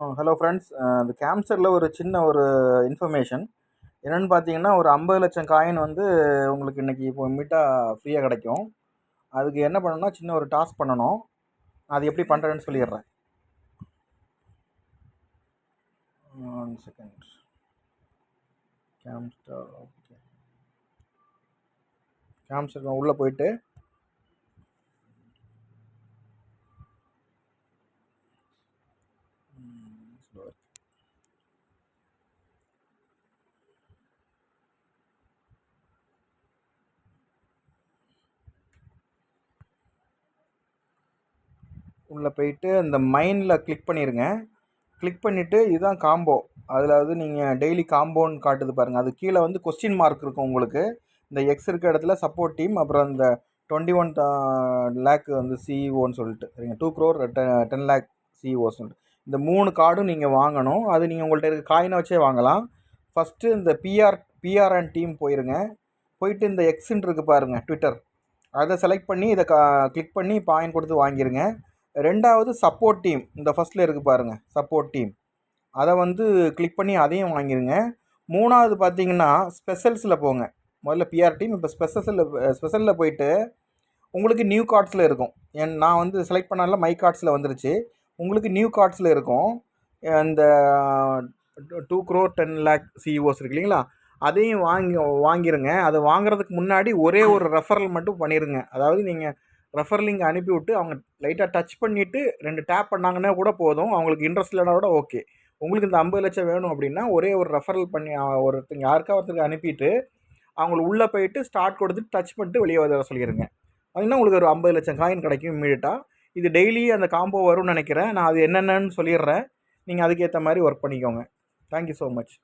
Hello friends. இந்த கேம்ஸ்டரில் ஒரு சின்ன ஒரு இன்ஃபர்மேஷன் என்னென்னு பார்த்தீங்கன்னா, ஒரு 50,00,000 காயின் வந்து உங்களுக்கு இன்றைக்கி இப்போ மீட்டாக ஃப்ரீயாக கிடைக்கும். அதுக்கு என்ன பண்ணணும்னா, சின்ன ஒரு டாஸ்க் பண்ணணும். அது எப்படி பண்ணுறேன்னு சொல்லிடுறேன். 1 செகண்ட். கேம்ஸ்டர். ஓகே, கேம்ஸ்டர் உள்ளே போயிட்டு உள்ளே போயிட்டு இந்த மைனில் கிளிக் பண்ணிடுங்க. கிளிக் பண்ணிவிட்டு இதுதான் காம்போ. அதில் நீங்கள் டெய்லி காம்போன்னு காட்டுது பாருங்கள். அது கீழே வந்து கொஸ்டின் மார்க் இருக்கும் உங்களுக்கு. இந்த எக்ஸ் இருக்க இடத்துல சப்போர்ட் டீம், அப்புறம் இந்த 21 லேக் வந்து சிஇஓன்னு சொல்லிட்டு சரிங்க, 2 crore 10 lakh சிஇஓ சொல்லிட்டு இந்த 3 கார்டும் நீங்கள் வாங்கணும். அது நீங்கள் உங்கள்கிட்ட இருக்க காயினை வச்சே வாங்கலாம். ஃபஸ்ட்டு இந்த பிஆர்என் டீம் போயிருங்க. போயிட்டு இந்த எக்ஸ்ன்னு இருக்குது பாருங்கள், ட்விட்டர், அதை செலக்ட் பண்ணி இதை கிளிக் பண்ணி பாயிண்ட் கொடுத்து வாங்கிடுங்க. ரெண்டாவது சப்போர்ட் டீம், இந்த ஃபஸ்ட்டில் இருக்குது பாருங்கள் சப்போர்ட் டீம், அதை வந்து கிளிக் பண்ணி அதையும் வாங்கிடுங்க. மூணாவது பார்த்தீங்கன்னா ஸ்பெஷல்ஸில் போங்க. முதல்ல பிஆர் டீம், இப்போ ஸ்பெஷலில் போயிட்டு உங்களுக்கு நியூ கார்ட்ஸில் இருக்கும். நான் வந்து செலக்ட் பண்ணால மை கார்ட்ஸில் வந்துருச்சு. உங்களுக்கு நியூ கார்ட்ஸில் இருக்கும். இந்த 2 crore 10 lakh சிஇஓஸ் இருக்கு இல்லைங்களா, அதையும் வாங்கிடுங்க. அதை வாங்குறதுக்கு முன்னாடி ஒரே ஒரு ரெஃபரல் மட்டும் பண்ணிடுங்க. அதாவது நீங்கள் ரெஃபர் லிங்க் அனுப்பிவிட்டு அவங்க லைட்டாக டச் பண்ணிவிட்டு 2 டேப் பண்ணாங்கன்னா கூட போதும். அவங்களுக்கு இன்ட்ரெஸ்ட் இல்லைனா கூட ஓகே. உங்களுக்கு இந்த 50,00,000 வேணும் அப்படின்னா ஒரே ஒரு ரெஃபரல் பண்ணி ஒருத்தருக்கு அனுப்பிட்டு அவங்கள உள்ளே போயிட்டு ஸ்டார்ட் கொடுத்துட்டு டச் பண்ணிட்டு வெளியே வர சொல்லிடுங்க. அதுனா உங்களுக்கு ஒரு 50,00,000 காயின் கிடைக்கும் இம்மீடியட்டாக. இது டெய்லி அந்த காம்போ வரும்னு நினைக்கிறேன். நான் அது என்னென்னு சொல்லிடுறேன். நீங்கள் அதுக்கேற்ற மாதிரி ஒர்க் பண்ணிக்கோங்க. Thank you so much.